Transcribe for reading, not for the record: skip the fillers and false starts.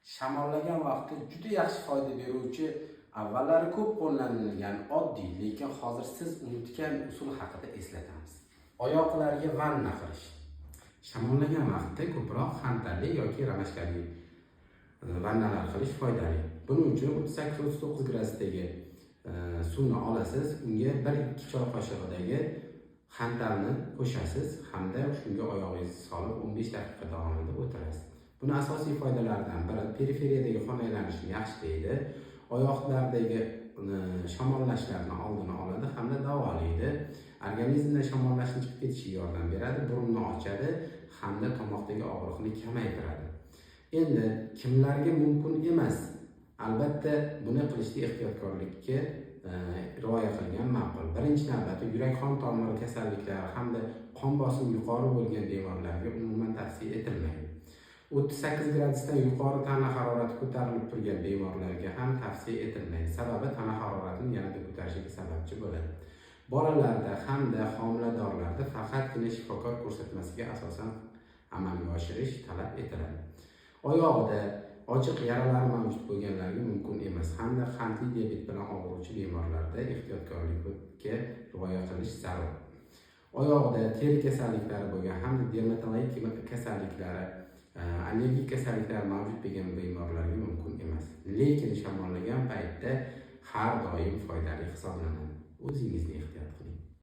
Shamollagan vaqtda juda yaxshi foyda beruvchi, avvallari ko'p qo'llanilgan oddiy, lekin hozir siz unutgan usul haqida eslatamiz. Oyoqlarga vanna qilish. Shamollagan vaqtda ko'proq xantalli yoki ramashkali vannalar qilish foydali. Buning uchun 38-39 gradusdagi suvni olasiz, unga 1-2 choy qoshig'idagi xantalni qo'shasiz hamda shunga oyog'ingizni solib 15 daqiqa davomida o'tirasiz. Buni asosiy foydalaridan biri periferiyadagi qon aylanishini yaxshilaydi, oyoqlardagi shamollashlarni oldini oladi hamda davolaydi, organizmda shamollashning chiqib ketishiga yordam beradi, burunni ochadi hamda tomoqdagi og'riqni kamaytiradi. Endi kimlarga mumkin emas? Albatta buni qilishda ehtiyotkorlikka rioya qilgan ma'qul. Birinchi navbatda yurak-qon tomiri kasalliklari hamda qon bosimi yuqori bo'lgan bemorlarga umuman tavsiya etilmaydi. 38 gradusdan yuqori tana harorati ko'tarilib turgan bemorlarga ham tavsiya etilmaydi. Sababi tana haroratini yanada ko'tarishiga sababchi bo'ladi. Bolalarda hamda homiladorlarda faqatgina shifokor ko'rsatmasiga asosan amalga oshirish talab etiladi. Oyog'ida ochiq yaralar mavjud bo'lganlarga mumkin emas hamda qandli diabet bilan og'ruvchi bemorlarda ehtiyotkorlikka rioya qilish zarur. Oyog'ida teri kasalliklari bo'lgan hamda dermatologik kasalliklari, allergik kasalliklar mavjud bo'lgan bemorlarga mumkin emas. Lekin shamollagan paytda har doim foydali hisoblanadi. O'zingizni ehtiyot qiling.